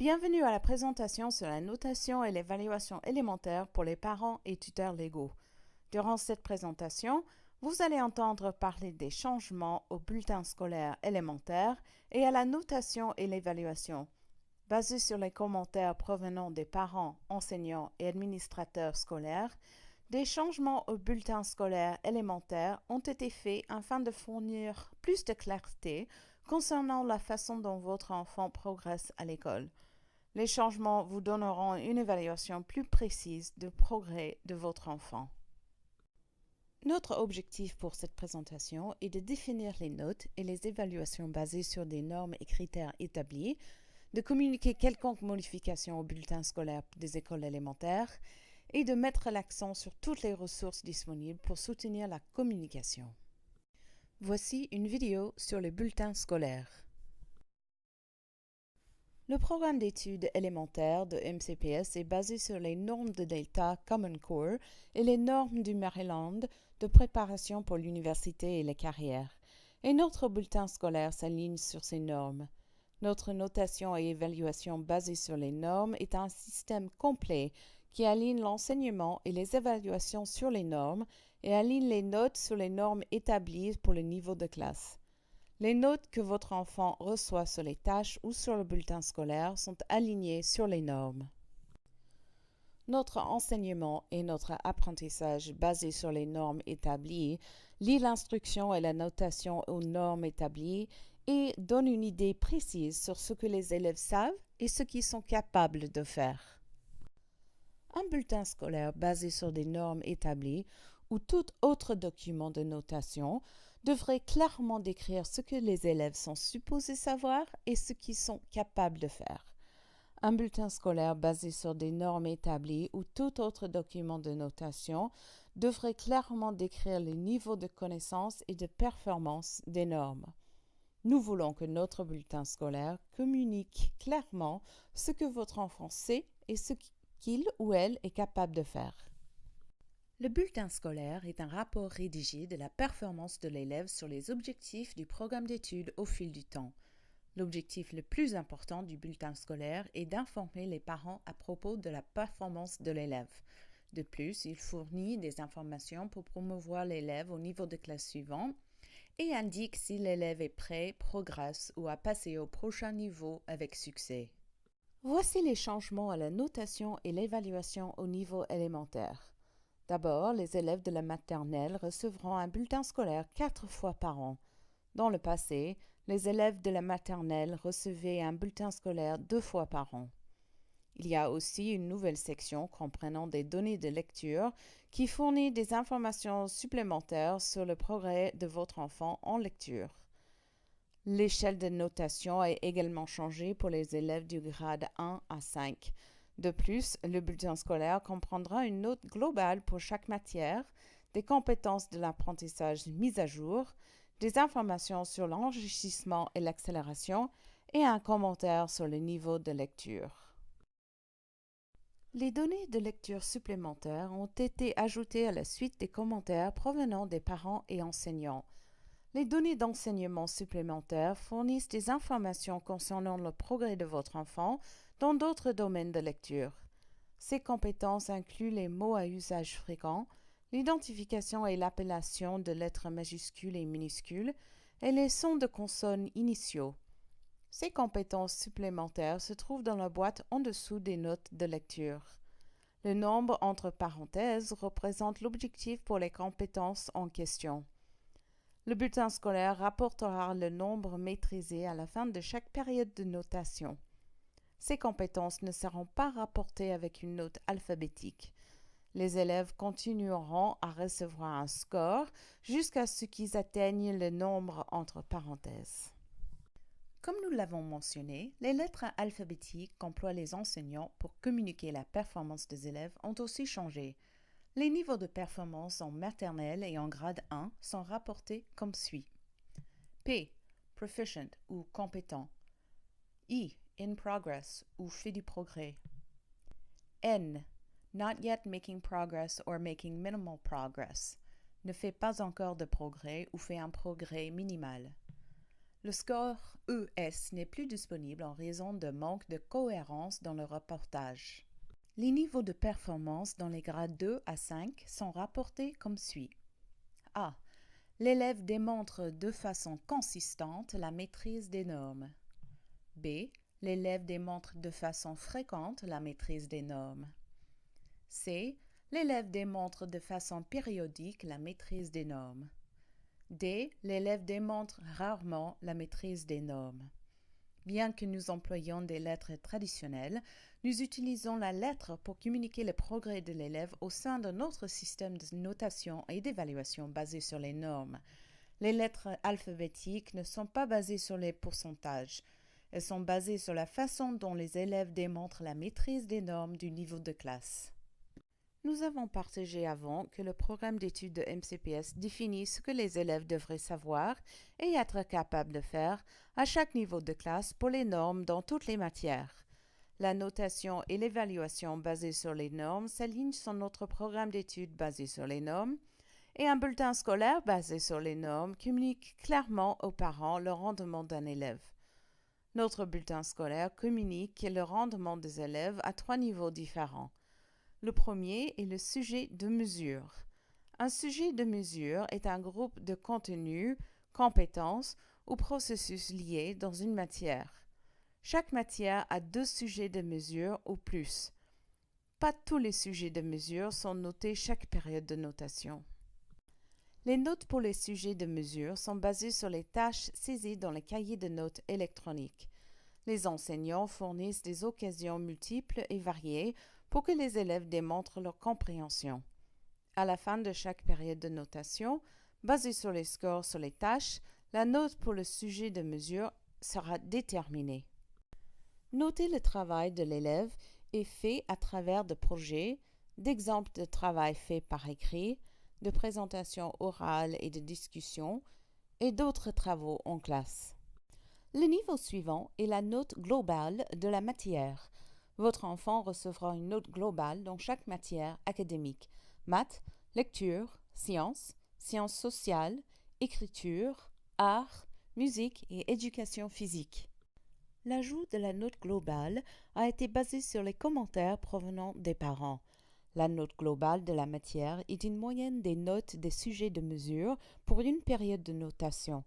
Bienvenue à la présentation sur la notation et l'évaluation élémentaire pour les parents et tuteurs légaux. Durant cette présentation, vous allez entendre parler des changements au bulletin scolaire élémentaire et à la notation et l'évaluation. Basés sur les commentaires provenant des parents, enseignants et administrateurs scolaires, des changements au bulletin scolaire élémentaire ont été faits afin de fournir plus de clarté concernant la façon dont votre enfant progresse à l'école. Les changements vous donneront une évaluation plus précise du progrès de votre enfant. Notre objectif pour cette présentation est de définir les notes et les évaluations basées sur des normes et critères établis, de communiquer quelconque modification au bulletin scolaire des écoles élémentaires et de mettre l'accent sur toutes les ressources disponibles pour soutenir la communication. Voici une vidéo sur les bulletins scolaires. Le programme d'études élémentaires de MCPS est basé sur les normes de Delta Common Core et les normes du Maryland de préparation pour l'université et les carrières. Et notre bulletin scolaire s'aligne sur ces normes. Notre notation et évaluation basée sur les normes est un système complet qui aligne l'enseignement et les évaluations sur les normes et aligne les notes sur les normes établies pour le niveau de classe. Les notes que votre enfant reçoit sur les tâches ou sur le bulletin scolaire sont alignées sur les normes. Notre enseignement et notre apprentissage basés sur les normes établies lie l'instruction et la notation aux normes établies et donne une idée précise sur ce que les élèves savent et ce qu'ils sont capables de faire. Un bulletin scolaire basé sur des normes établies ou tout autre document de notation devrait clairement décrire ce que les élèves sont supposés savoir et ce qu'ils sont capables de faire. Un bulletin scolaire basé sur des normes établies ou tout autre document de notation devrait clairement décrire le niveau de connaissance et de performance des normes. Nous voulons que notre bulletin scolaire communique clairement ce que votre enfant sait et ce qu'il ou elle est capable de faire. Le bulletin scolaire est un rapport rédigé de la performance de l'élève sur les objectifs du programme d'études au fil du temps. L'objectif le plus important du bulletin scolaire est d'informer les parents à propos de la performance de l'élève. De plus, il fournit des informations pour promouvoir l'élève au niveau de classe suivant et indique si l'élève est prêt, progresse ou a passé au prochain niveau avec succès. Voici les changements à la notation et l'évaluation au niveau élémentaire. D'abord, les élèves de la maternelle recevront un bulletin scolaire 4 fois par an. Dans le passé, les élèves de la maternelle recevaient un bulletin scolaire 2 fois par an. Il y a aussi une nouvelle section comprenant des données de lecture qui fournit des informations supplémentaires sur le progrès de votre enfant en lecture. L'échelle de notation a également changé pour les élèves du grade 1 à 5. De plus, le bulletin scolaire comprendra une note globale pour chaque matière, des compétences de l'apprentissage mises à jour, des informations sur l'enrichissement et l'accélération et un commentaire sur le niveau de lecture. Les données de lecture supplémentaires ont été ajoutées à la suite des commentaires provenant des parents et enseignants. Les données d'enseignement supplémentaires fournissent des informations concernant le progrès de votre enfant dans d'autres domaines de lecture. Ces compétences incluent les mots à usage fréquent, l'identification et l'appellation de lettres majuscules et minuscules et les sons de consonnes initiaux. Ces compétences supplémentaires se trouvent dans la boîte en dessous des notes de lecture. Le nombre entre parenthèses représente l'objectif pour les compétences en question. Le bulletin scolaire rapportera le nombre maîtrisé à la fin de chaque période de notation. Ces compétences ne seront pas rapportées avec une note alphabétique. Les élèves continueront à recevoir un score jusqu'à ce qu'ils atteignent le nombre entre parenthèses. Comme nous l'avons mentionné, les lettres alphabétiques qu'emploient les enseignants pour communiquer la performance des élèves ont aussi changé. Les niveaux de performance en maternelle et en grade 1 sont rapportés comme suit. P. Proficient ou compétent. I. In progress ou fait du progrès. N. Not yet making progress or making minimal progress. Ne fait pas encore de progrès ou fait un progrès minimal. Le score ES n'est plus disponible en raison de manque de cohérence dans le reportage. Les niveaux de performance dans les grades 2 à 5 sont rapportés comme suit. A. L'élève démontre de façon consistante la maîtrise des normes. B. L'élève démontre de façon fréquente la maîtrise des normes. C. L'élève démontre de façon périodique la maîtrise des normes. D. L'élève démontre rarement la maîtrise des normes. Bien que nous employions des lettres traditionnelles, nous utilisons la lettre pour communiquer le progrès de l'élève au sein de notre système de notation et d'évaluation basé sur les normes. Les lettres alphabétiques ne sont pas basées sur les pourcentages. Elles sont basées sur la façon dont les élèves démontrent la maîtrise des normes du niveau de classe. Nous avons partagé avant que le programme d'études de MCPS définit ce que les élèves devraient savoir et être capables de faire à chaque niveau de classe pour les normes dans toutes les matières. La notation et l'évaluation basées sur les normes s'alignent sur notre programme d'études basé sur les normes et un bulletin scolaire basé sur les normes communique clairement aux parents le rendement d'un élève. Notre bulletin scolaire communique le rendement des élèves à 3 niveaux différents. Le premier est le sujet de mesure. Un sujet de mesure est un groupe de contenus, compétences ou processus liés dans une matière. Chaque matière a 2 sujets de mesure ou plus. Pas tous les sujets de mesure sont notés chaque période de notation. Les notes pour les sujets de mesure sont basées sur les tâches saisies dans les cahiers de notes électroniques. Les enseignants fournissent des occasions multiples et variées pour que les élèves démontrent leur compréhension. À la fin de chaque période de notation, basée sur les scores sur les tâches, la note pour le sujet de mesure sera déterminée. Noter le travail de l'élève est fait à travers de projets, d'exemples de travail faits par écrit, de présentations orales et de discussions, et d'autres travaux en classe. Le niveau suivant est la note globale de la matière. Votre enfant recevra une note globale dans chaque matière académique: maths, lecture, sciences, sciences sociales, écriture, art, musique et éducation physique. L'ajout de la note globale a été basé sur les commentaires provenant des parents. La note globale de la matière est une moyenne des notes des sujets de mesure pour une période de notation.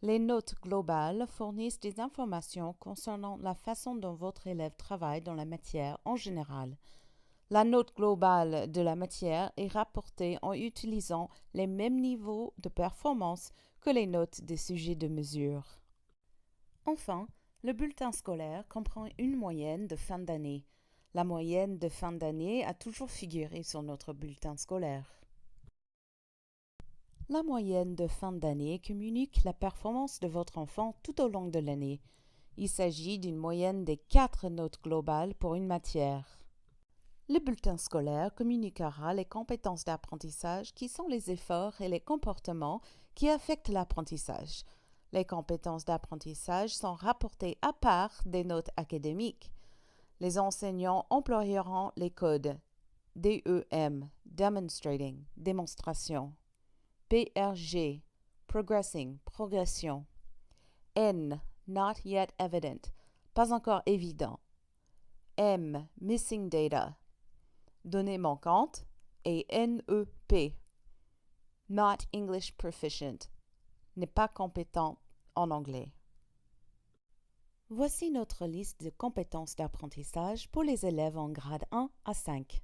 Les notes globales fournissent des informations concernant la façon dont votre élève travaille dans la matière en général. La note globale de la matière est rapportée en utilisant les mêmes niveaux de performance que les notes des sujets de mesure. Enfin, le bulletin scolaire comprend une moyenne de fin d'année. La moyenne de fin d'année a toujours figuré sur notre bulletin scolaire. La moyenne de fin d'année communique la performance de votre enfant tout au long de l'année. Il s'agit d'une moyenne des 4 notes globales pour une matière. Le bulletin scolaire communiquera les compétences d'apprentissage qui sont les efforts et les comportements qui affectent l'apprentissage. Les compétences d'apprentissage sont rapportées à part des notes académiques. Les enseignants employeront les codes DEM, Demonstrating, démonstration, PRG, Progressing, progression, N, Not yet evident, pas encore évident, M, Missing data, données manquantes, et NEP, Not English proficient, n'est pas compétent en anglais. Voici notre liste de compétences d'apprentissage pour les élèves en grade 1 à 5.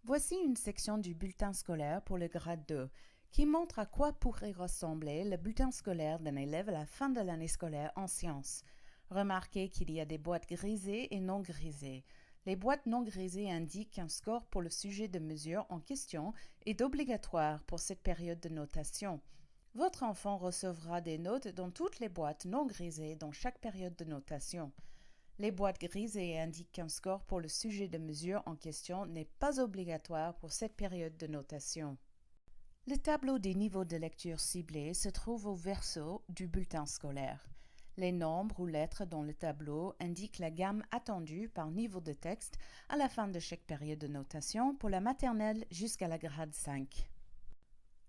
Voici une section du bulletin scolaire pour le grade 2 qui montre à quoi pourrait ressembler le bulletin scolaire d'un élève à la fin de l'année scolaire en sciences. Remarquez qu'il y a des boîtes grisées et non grisées. Les boîtes non grisées indiquent qu'un score pour le sujet de mesure en question est obligatoire pour cette période de notation. Votre enfant recevra des notes dans toutes les boîtes non grisées dans chaque période de notation. Les boîtes grisées indiquent qu'un score pour le sujet de mesure en question n'est pas obligatoire pour cette période de notation. Le tableau des niveaux de lecture ciblés se trouve au verso du bulletin scolaire. Les nombres ou lettres dans le tableau indiquent la gamme attendue par niveau de texte à la fin de chaque période de notation pour la maternelle jusqu'à la grade 5.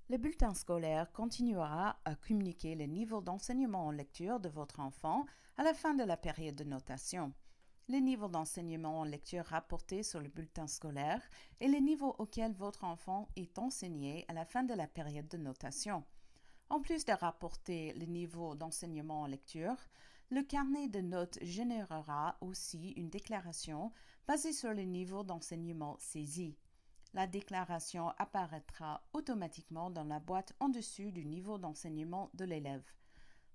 Le bulletin scolaire continuera à communiquer le niveau d'enseignement en lecture de votre enfant à la fin de la période de notation. Le niveau d'enseignement en lecture rapporté sur le bulletin scolaire est le niveau auquel votre enfant est enseigné à la fin de la période de notation. En plus de rapporter le niveau d'enseignement en lecture, le carnet de notes générera aussi une déclaration basée sur le niveau d'enseignement saisi. La déclaration apparaîtra automatiquement dans la boîte en dessous du niveau d'enseignement de l'élève.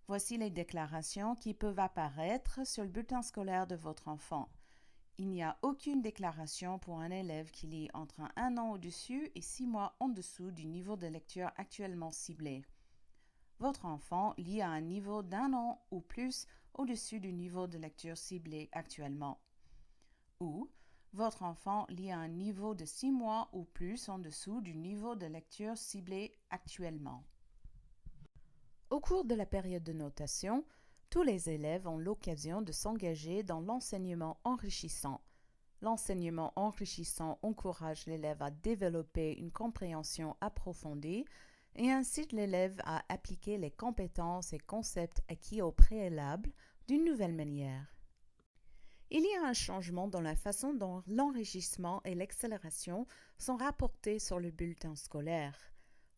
Voici les déclarations qui peuvent apparaître sur le bulletin scolaire de votre enfant. Il n'y a aucune déclaration pour un élève qui lit entre 1 an au-dessus et 6 mois en dessous du niveau de lecture actuellement ciblé. Votre enfant lit à un niveau d'1 an ou plus au-dessus du niveau de lecture ciblé actuellement. Ou votre enfant lit à un niveau de 6 mois ou plus en dessous du niveau de lecture ciblé actuellement. Au cours de la période de notation, tous les élèves ont l'occasion de s'engager dans l'enseignement enrichissant. L'enseignement enrichissant encourage l'élève à développer une compréhension approfondie et incite l'élève à appliquer les compétences et concepts acquis au préalable d'une nouvelle manière. Il y a un changement dans la façon dont l'enrichissement et l'accélération sont rapportés sur le bulletin scolaire.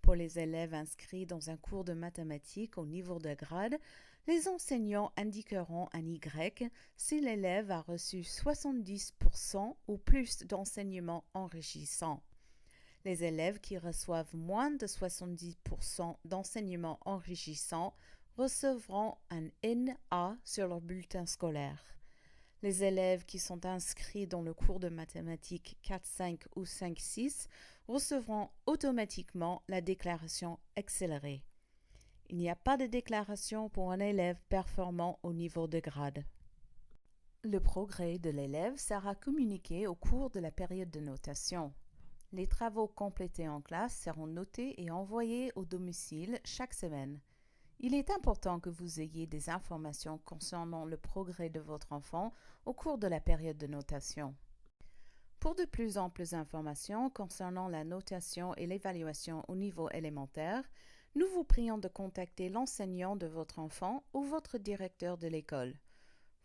Pour les élèves inscrits dans un cours de mathématiques au niveau de grade, les enseignants indiqueront un Y si l'élève a reçu 70% ou plus d'enseignement enrichissant. Les élèves qui reçoivent moins de 70% d'enseignement enrichissant recevront un NA sur leur bulletin scolaire. Les élèves qui sont inscrits dans le cours de mathématiques 4-5 ou 5-6 recevront automatiquement la déclaration accélérée. Il n'y a pas de déclaration pour un élève performant au niveau de grade. Le progrès de l'élève sera communiqué au cours de la période de notation. Les travaux complétés en classe seront notés et envoyés au domicile chaque semaine. Il est important que vous ayez des informations concernant le progrès de votre enfant au cours de la période de notation. Pour de plus amples informations concernant la notation et l'évaluation au niveau élémentaire, nous vous prions de contacter l'enseignant de votre enfant ou votre directeur de l'école.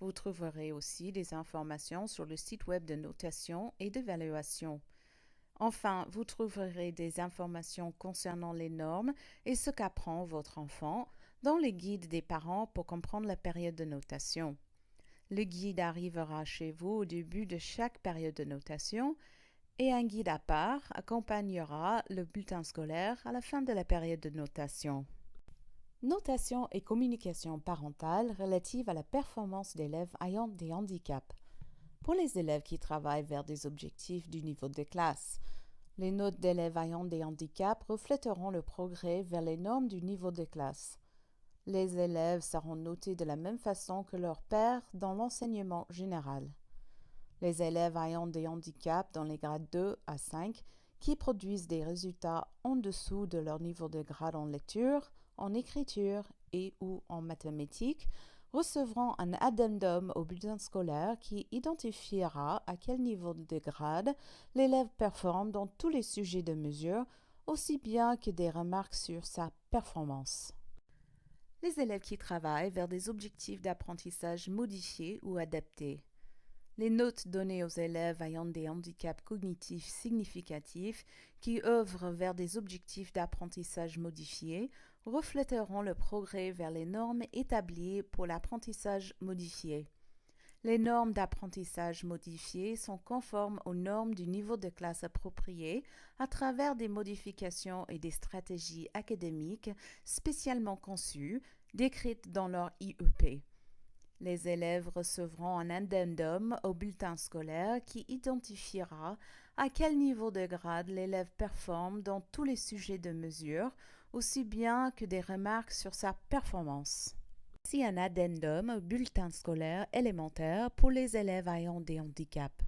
Vous trouverez aussi des informations sur le site web de notation et d'évaluation. Enfin, vous trouverez des informations concernant les normes et ce qu'apprend votre enfant dans les guides des parents pour comprendre la période de notation. Le guide arrivera chez vous au début de chaque période de notation et un guide à part accompagnera le bulletin scolaire à la fin de la période de notation. Notation et communication parentale relative à la performance d'élèves ayant des handicaps. Pour les élèves qui travaillent vers des objectifs du niveau de classe, les notes d'élèves ayant des handicaps reflèteront le progrès vers les normes du niveau de classe. Les élèves seront notés de la même façon que leurs pairs dans l'enseignement général. Les élèves ayant des handicaps dans les grades 2 à 5 qui produisent des résultats en dessous de leur niveau de grade en lecture, en écriture et ou en mathématiques recevront un addendum au bulletin scolaire qui identifiera à quel niveau de grade l'élève performe dans tous les sujets de mesure, aussi bien que des remarques sur sa performance. Les élèves qui travaillent vers des objectifs d'apprentissage modifiés ou adaptés. Les notes données aux élèves ayant des handicaps cognitifs significatifs qui œuvrent vers des objectifs d'apprentissage modifiés reflèteront le progrès vers les normes établies pour l'apprentissage modifié. Les normes d'apprentissage modifiées sont conformes aux normes du niveau de classe approprié à travers des modifications et des stratégies académiques spécialement conçues, décrites dans leur IEP. Les élèves recevront un addendum au bulletin scolaire qui identifiera à quel niveau de grade l'élève performe dans tous les sujets de mesure, aussi bien que des remarques sur sa performance. Voici un addendum au bulletin scolaire élémentaire pour les élèves ayant des handicaps.